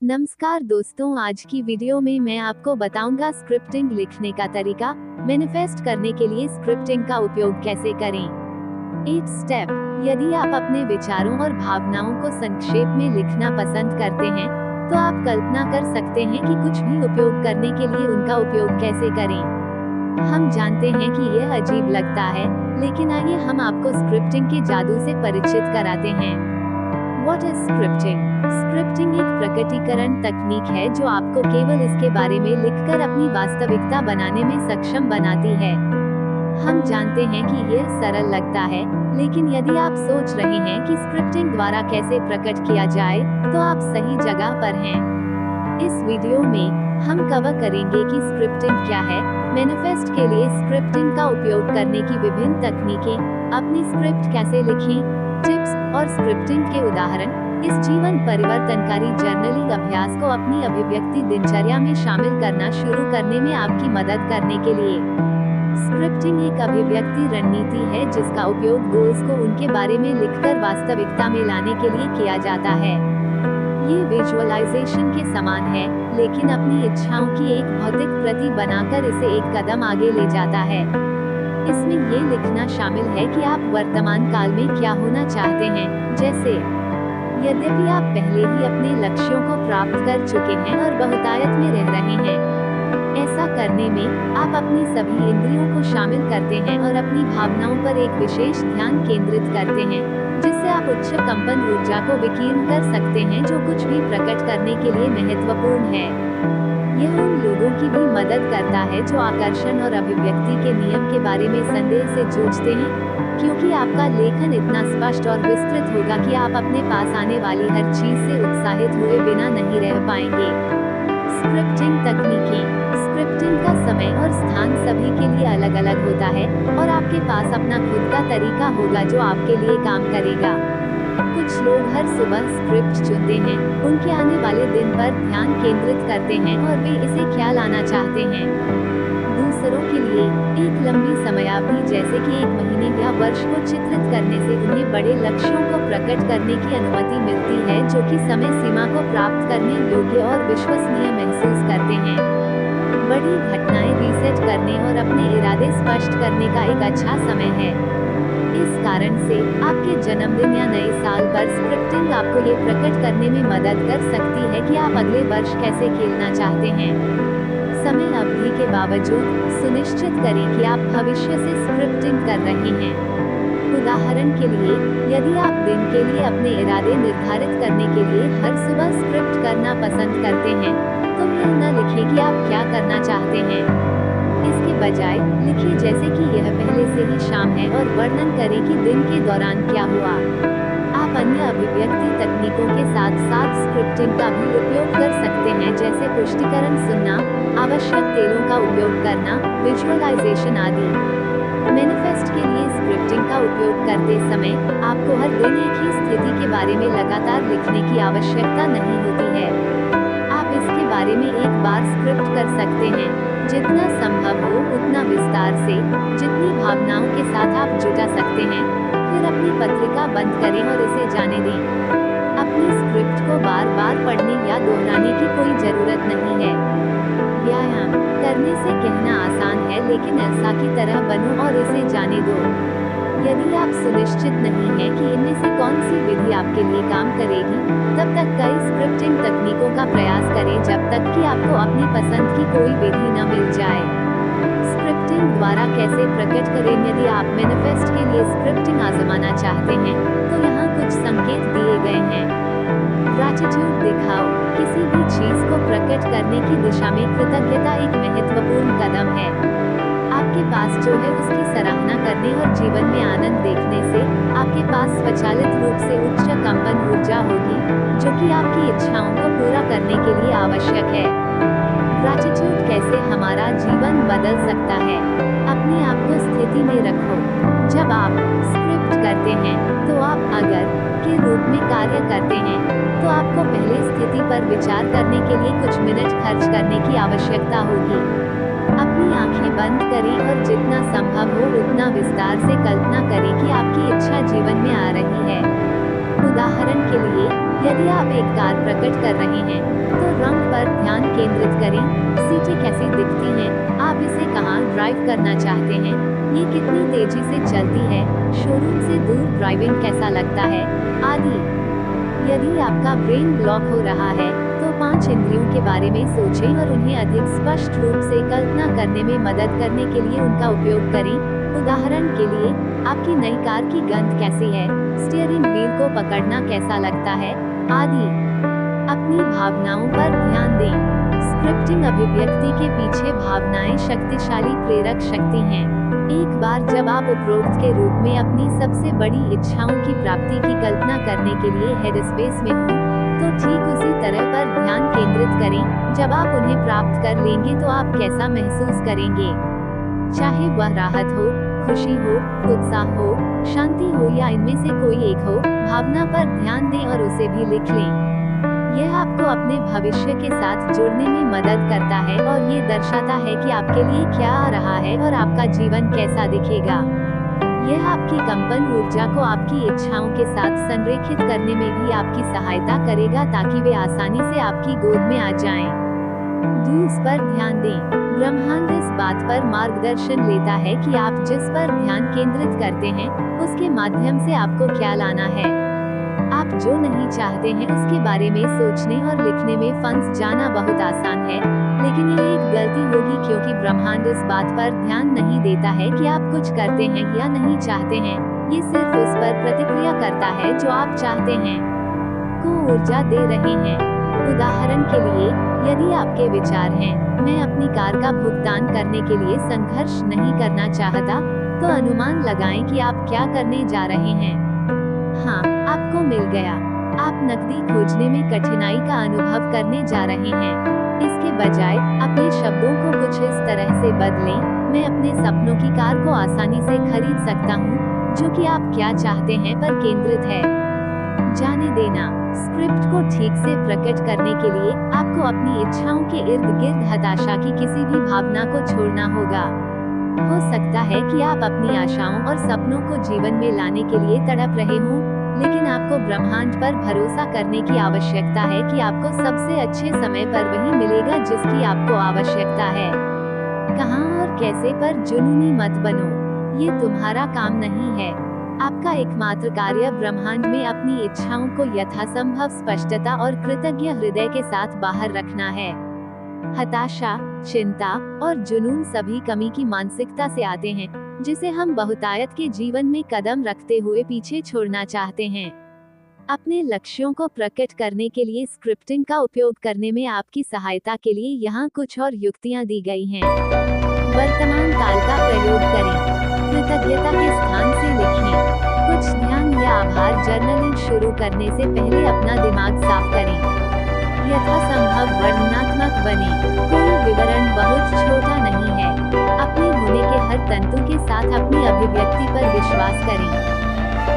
नमस्कार दोस्तों, आज की वीडियो में मैं आपको बताऊंगा स्क्रिप्टिंग लिखने का तरीका। मैनिफेस्ट करने के लिए स्क्रिप्टिंग का उपयोग कैसे करें। 8 स्टेप। यदि आप अपने विचारों और भावनाओं को संक्षेप में लिखना पसंद करते हैं, तो आप कल्पना कर सकते हैं कि कुछ भी उपयोग करने के लिए उनका उपयोग कैसे करें। हम जानते हैं कि यह अजीब लगता है, लेकिन आइए हम आपको स्क्रिप्टिंग के जादू से परिचित कराते हैं। What is scripting? स्क्रिप्टिंग एक प्रकटीकरण तकनीक है जो आपको केवल इसके बारे में लिखकर अपनी वास्तविकता बनाने में सक्षम बनाती है। हम जानते हैं कि यह सरल लगता है, लेकिन यदि आप सोच रहे हैं कि स्क्रिप्टिंग द्वारा कैसे प्रकट किया जाए, तो आप सही जगह पर हैं। इस वीडियो में हम कवर करेंगे कि स्क्रिप्टिंग क्या है, मैनिफेस्ट के लिए स्क्रिप्टिंग का उपयोग करने की विभिन्न तकनीकें, अपनी स्क्रिप्ट कैसे लिखें, टिप्स और स्क्रिप्टिंग के उदाहरण। इस जीवन परिवर्तनकारी जर्नलिंग अभ्यास को अपनी अभिव्यक्ति दिनचर्या में शामिल करना शुरू करने में आपकी मदद करने के लिए। स्क्रिप्टिंग एक अभिव्यक्ति रणनीति है जिसका उपयोग गोल्स को उनके बारे में लिखकर वास्तविकता में लाने के लिए किया जाता है। ये विजुअलाइजेशन के समान है, लेकिन अपनी इच्छाओं की एक भौतिक प्रति बनाकर इसे एक कदम आगे ले जाता है। इसमें ये लिखना शामिल है कि आप वर्तमान काल में क्या होना चाहते हैं, जैसे यद्यपि आप पहले ही अपने लक्ष्यों को प्राप्त कर चुके हैं और बहुतायत में रह रहे हैं। ऐसा करने में आप अपनी सभी इंद्रियों को शामिल करते हैं और अपनी भावनाओं पर एक विशेष ध्यान केंद्रित करते हैं, जिससे आप उच्च कंपन ऊर्जा को विकीर्ण कर सकते हैं जो कुछ भी प्रकट करने के लिए महत्वपूर्ण है। यह उन लोगों की भी मदद करता है जो आकर्षण और अभिव्यक्ति के नियम के बारे में संदेह से जूझते हैं, क्योंकि आपका लेखन इतना स्पष्ट और विस्तृत होगा कि आप अपने पास आने वाली हर चीज से उत्साहित हुए बिना नहीं रह पाएंगे। स्क्रिप्टिंग तकनीकें। स्क्रिप्टिंग का समय और स्थान सभी के लिए अलग अलग होता है, और आपके पास अपना खुद का तरीका होगा जो आपके लिए काम करेगा। कुछ लोग हर सुबह स्क्रिप्ट चुनते हैं, उनके आने वाले दिन पर ध्यान केंद्रित करते हैं और वे इसे क्या लाना चाहते हैं। दूसरों के लिए एक लंबी समयावधि जैसे कि 1 महीने या वर्ष को चित्रित करने से उन्हें बड़े लक्ष्यों को प्रकट करने की अनुमति मिलती है, जो कि समय सीमा को प्राप्त करने योग्य और विश्वसनीय महसूस करते हैं। बड़ी घटनाएं रीसेट करने और अपने इरादे स्पष्ट करने का एक अच्छा समय है। इस कारण से आपके जन्मदिन या नए साल पर स्क्रिप्टिंग आपको ये प्रकट करने में मदद कर सकती है कि आप अगले वर्ष कैसे खेलना चाहते हैं। समय अवधि के बावजूद सुनिश्चित करें कि आप भविष्य से स्क्रिप्टिंग कर रहे हैं। उदाहरण के लिए, यदि आप दिन के लिए अपने इरादे निर्धारित करने के लिए हर सुबह स्क्रिप्ट करना पसंद करते हैं, तो यह न लिखें कि आप क्या करना चाहते हैं। इसके बजाय लिखिए जैसे कि यह पहले से ही शाम है और वर्णन करें कि दिन के दौरान क्या हुआ। आप अन्य अभिव्यक्ति तकनीकों के साथ साथ स्क्रिप्टिंग का भी उपयोग कर सकते हैं, जैसे पुष्टिकरण सुनना, आवश्यक तेलों का उपयोग करना, विजुअलाइजेशन आदि। मैनिफेस्ट के लिए स्क्रिप्टिंग का उपयोग करते समय आपको हर दिन एक ही स्थिति के बारे में लगातार लिखने की आवश्यकता नहीं होती है। आप इसके बारे में एक बार स्क्रिप्ट कर सकते हैं, जितना संभव हो उतना विस्तार से, जितनी भावनाओं के साथ आप जुटा सकते हैं। फिर अपनी पत्रिका बंद करें और इसे जाने दें। अपनी स्क्रिप्ट को बार बार पढ़ने या दोहराने की कोई जरूरत नहीं है। व्यायाम करने से कहना आसान है, लेकिन ऐसा की तरह बनो और इसे जाने दो। यदि आप सुनिश्चित नहीं हैं कि इनमें से कौन सी विधि आपके लिए काम करेगी, तब तक कई स्क्रिप्टिंग तकनीकों का प्रयास करें जब तक कि आपको अपनी पसंद की कोई विधि न मिल जाए। स्क्रिप्टिंग द्वारा कैसे प्रकट करें। यदि आप मैनिफेस्ट के लिए स्क्रिप्टिंग आजमाना चाहते हैं, तो यहाँ कुछ संकेत दिए गए हैं। ग्रैटिट्यूड दिखाओ। किसी भी चीज को प्रकट करने की दिशा में कृतज्ञता एक महत्वपूर्ण कदम है। आपके पास जो है उसकी सराहना करने और जीवन में आनंद देखने से आपके पास स्वचालित रूप से उच्च कंपन ऊर्जा होगी, जो कि आपकी इच्छाओं को पूरा करने के लिए आवश्यक है। ग्रैटिट्यूड कैसे हमारा जीवन बदल सकता है। अपने आप को स्थिति में रखो। जब आप स्क्रिप्ट करते हैं, तो आप अगर के रूप में कार्य करते हैं, तो आपको पहले स्थिति पर विचार करने के लिए कुछ मिनट खर्च करने की आवश्यकता होगी। अपनी आंखें बंद करें और जितना संभव हो उतना विस्तार से कल्पना करें कि आपकी इच्छा जीवन में आ रही है। उदाहरण के लिए, यदि आप एक कार प्रकट कर रहे हैं तो रंग पर ध्यान केंद्रित करें। सीटें कैसी दिखती हैं, आप इसे कहाँ ड्राइव करना चाहते हैं, ये कितनी तेजी से चलती है, शोरूम से दूर ड्राइविंग कैसा लगता है, आदि। यदि आपका ब्रेन ब्लॉक हो रहा है तो 5 इंद्रियों के बारे में सोचें और उन्हें अधिक स्पष्ट रूप से कल्पना करने में मदद करने के लिए उनका उपयोग करें। उदाहरण के लिए, आपकी नई कार की गंध कैसी है, स्टीयरिंग व्हील को पकड़ना कैसा लगता है, आदि। अपनी भावनाओं पर ध्यान दें। स्क्रिप्टिंग अभिव्यक्ति के पीछे भावनाएं शक्तिशाली प्रेरक शक्ति हैं। एक बार जब आप उपरोक्त के रूप में अपनी सबसे बड़ी इच्छाओं की प्राप्ति की कल्पना करने के लिए हेडस्पेस में हों, तो ठीक उसी तरह पर ध्यान केंद्रित करें। जब आप उन्हें प्राप्त कर लेंगे तो आप कैसा महसूस करेंगे, चाहे वह राहत हो, खुशी हो, उत्साह हो, शांति हो या इनमें से कोई एक हो, भावना पर ध्यान दें और उसे भी लिख लें। यह आपको अपने भविष्य के साथ जुड़ने में मदद करता है और ये दर्शाता है कि आपके लिए क्या आ रहा है और आपका जीवन कैसा दिखेगा। यह आपकी कंपन ऊर्जा को आपकी इच्छाओं के साथ संरेखित करने में भी आपकी सहायता करेगा ताकि वे आसानी से आपकी गोद में आ जाएं। डूज पर ध्यान दें। ब्रह्मांड इस बात पर मार्गदर्शन लेता है कि आप जिस पर ध्यान केंद्रित करते हैं उसके माध्यम से आपको क्या लाना है। आप जो नहीं चाहते हैं उसके बारे में सोचने और लिखने में फंस जाना बहुत आसान है, लेकिन यह एक गलती होगी क्योंकि ब्रह्मांड इस बात पर ध्यान नहीं देता है कि आप कुछ करते हैं या नहीं चाहते हैं। ये सिर्फ उस पर प्रतिक्रिया करता है जो आप चाहते हैं को ऊर्जा दे रहे हैं। उदाहरण के लिए, यदि आपके विचार हैं, मैं अपनी कार का भुगतान करने के लिए संघर्ष नहीं करना चाहता, तो अनुमान लगाएं कि आप क्या करने जा रहे हैं। हाँ, आपको मिल गया। आप नकदी खोजने में कठिनाई का अनुभव करने जा रहे हैं। इसके बजाय अपने शब्दों को कुछ इस तरह से बदलें, मैं अपने सपनों की कार को आसानी से खरीद सकता हूँ, जो कि आप क्या चाहते हैं पर केंद्रित है। जाने देना। स्क्रिप्ट को ठीक से प्रकट करने के लिए आपको अपनी इच्छाओं के इर्द गिर्द हताशा की किसी भी भावना को छोड़ना होगा। हो सकता है कि आप अपनी आशाओं और सपनों को जीवन में लाने के लिए तड़प रहे हों, लेकिन आपको ब्रह्मांड पर भरोसा करने की आवश्यकता है कि आपको सबसे अच्छे समय पर वही मिलेगा जिसकी आपको आवश्यकता है। कहाँ और कैसे पर जुनूनी मत बनो, ये तुम्हारा काम नहीं है। आपका एकमात्र कार्य ब्रह्मांड में अपनी इच्छाओं को यथासंभव स्पष्टता और कृतज्ञ हृदय के साथ बाहर रखना है। हताशा, चिंता और जुनून सभी कमी की मानसिकता से आते हैं, जिसे हम बहुतायत के जीवन में कदम रखते हुए पीछे छोड़ना चाहते हैं। अपने लक्ष्यों को प्रकट करने के लिए स्क्रिप्टिंग का उपयोग करने में आपकी सहायता के लिए यहाँ कुछ और युक्तियाँ दी गई हैं। वर्तमान काल का प्रयोग करें। कृतज्ञता के स्थान से लिखें। कुछ ध्यान या आभार जर्नलिंग शुरू करने से पहले अपना दिमाग साफ करें। यथासंभव वर्णनात्मक बने। कोई विवरण बहुत छोटा नहीं है। अपने होने के हर तंतु के साथ अपनी अभिव्यक्ति पर विश्वास करें।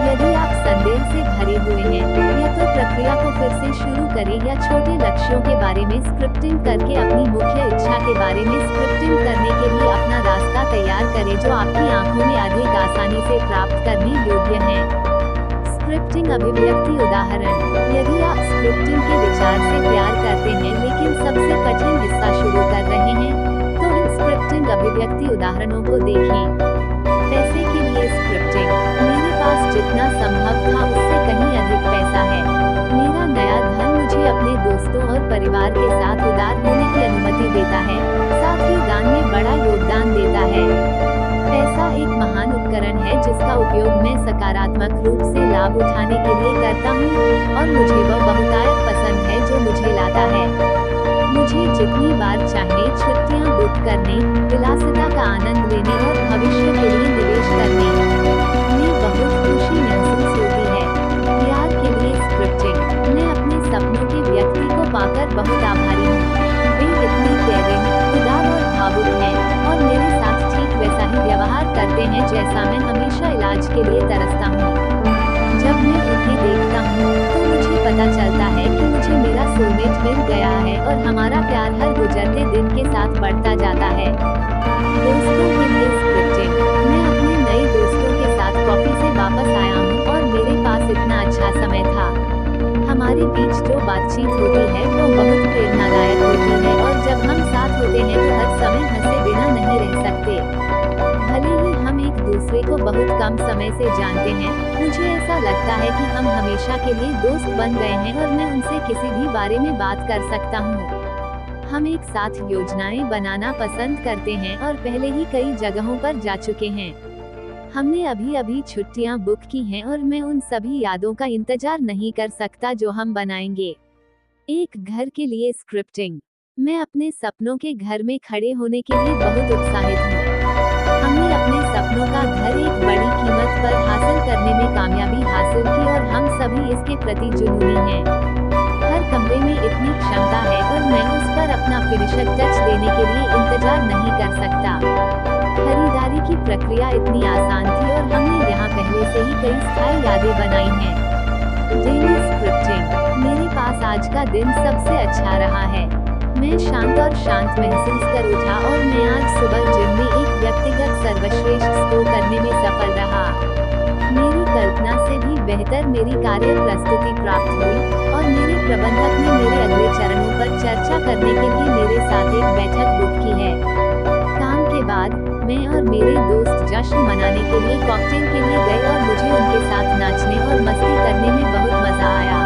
यदि आप संदेह से भरे हुए हैं, या तो प्रक्रिया को फिर से शुरू करें या छोटे लक्ष्यों के बारे में स्क्रिप्टिंग करके अपनी मुख्य इच्छा के बारे में स्क्रिप्टिंग करने के लिए अपना रास्ता तैयार करें जो आपकी आंखों में अधिक आसानी से प्राप्त करने योग्य है। स्क्रिप्टिंग अभिव्यक्ति उदाहरण। यदि आप स्क्रिप्टिंग के विचार से प्यार करते हैं लेकिन सबसे कठिन हिस्सा शुरू कर रहे हैं, तो इन स्क्रिप्टिंग अभिव्यक्ति उदाहरणों को देखें। पैसे के लिए स्क्रिप्टिंग। मेरे पास जितना संभव था उससे कहीं अधिक पैसा है। मेरा नया धन मुझे अपने दोस्तों और परिवार के साथ उदार होने की अनुमति देता है, साथ ही दान में बड़ा योगदान देता है। पैसा एक महान उपकरण है जिसका उपयोग मैं सकारात्मक रूप से लाभ उठाने के लिए करता हूँ, और मुझे वह बहुतायत पसंद है जो मुझे लाता है। मुझे जितनी बार चाहे छुट्टियाँ बुक करने, विलासिता का आनंद लेने और भविष्य के लिए निवेश करने में बहुत खुशी महसूस होती है। प्यार के लिए स्क्रिप्टिंग। मैं अपने सपनों के व्यक्ति को पाकर बहुत आभारी हूँ। वे इतनी केयरिंग, उदार और भावुक हैं, और मेरे साथ ठीक वैसा ही व्यवहार करते हैं जैसा मैं हमेशा इलाज के लिए तरसता हूँ। जब मैं उन्हें देखता हूँ तो मुझे पता चलता है कि मुझे मेरा सोलमेट मिल गया है और हमारा प्यार हर गुजरते दिन के साथ बढ़ता जाता है। दोस्तों के लिए स्क्रिप्टिंग। मैं अपने नए दोस्तों के साथ कॉफी से वापस आया हूँ और मेरे पास इतना अच्छा समय था। हमारे बीच जो बातचीत होती है वो बहुत प्रेरणादायक होती है और जब हम साथ होते हैं तो हर समय हंसे बिना नहीं रह सकते। भले ही हम एक दूसरे को बहुत कम समय से जानते हैं, मुझे ऐसा लगता है कि हम हमेशा के लिए दोस्त बन गए हैं और मैं उनसे किसी भी बारे में बात कर सकता हूँ। हम एक साथ योजनाएं बनाना पसंद करते हैं और पहले ही कई जगहों पर जा चुके हैं। हमने अभी छुट्टियां बुक की हैं और मैं उन सभी यादों का इंतजार नहीं कर सकता जो हम बनाएंगे। एक घर के लिए स्क्रिप्टिंग। मैं अपने सपनों के घर में खड़े होने के लिए बहुत उत्साहित हूँ। हमने अपने सपनों का घर एक बड़ी कीमत पर हासिल करने में कामयाबी हासिल की और हम सभी इसके प्रति जुनूनी हैं। हर कमरे में इतनी क्षमता है और मैं उस पर अपना फिनिशर टच देने के लिए इंतजार नहीं कर सकता। खरीदारी की प्रक्रिया इतनी आसान थी और हमने यहाँ पहले से ही कई स्थायी यादें बनाई हैं। Daily scripting. मेरे पास आज का दिन सबसे अच्छा रहा है। मैं शांत महसूस कर उठा और मैं आज सुबह जिम में एक व्यक्तिगत सर्वश्रेष्ठ स्कोर करने में सफल रहा। मेरी कल्पना से भी बेहतर मेरी कार्य प्रस्तुति प्राप्त हुई और मेरे प्रबंधक ने मेरे अगले चरणों पर चर्चा करने के लिए मेरे साथ एक बैठक बुक की है। काम के बाद मैं और मेरे दोस्त जश्न मनाने के लिए कॉकटेल के लिए गए और मुझे उनके साथ नाचने और मस्ती करने में बहुत मजा आया।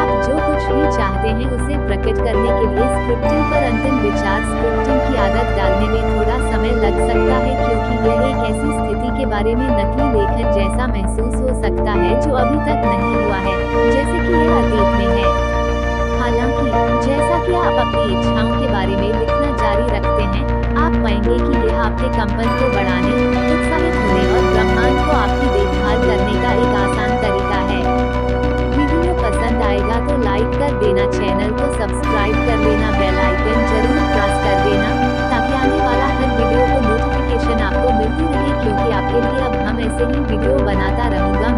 आप जो कुछ भी चाहते हैं उसे प्रकट करने के लिए स्क्रिप्टिंग पर अंतिम विचार। स्क्रिप्टिंग की आदत डालने में थोड़ा समय लग सकता है क्योंकि यह एक ऐसी स्थिति के बारे में नकली लेखन जैसा महसूस हो सकता है जो अभी तक नहीं हुआ है, जैसे कि यह अतीत में है। हालांकि जैसा कि आप अपनी इच्छाओं के बारे में लिखना जारी रखते हैं, आप पाएंगे कि यह आपके कंपन को बढ़ाने, उत्साहित होने और ब्रह्मांड को आपकी देखभाल करने का एक आसान तरीका है। वीडियो पसंद आएगा तो लाइक कर देना, चैनल को सब्सक्राइब कर लेना, बेल आइकन जरूर प्रेस कर देना ताकि आने वाला हर वीडियो को नोटिफिकेशन आपको मिलती रहे, क्योंकि आपके लिए अब हम ऐसे ही वीडियो बनाता रहूंगा।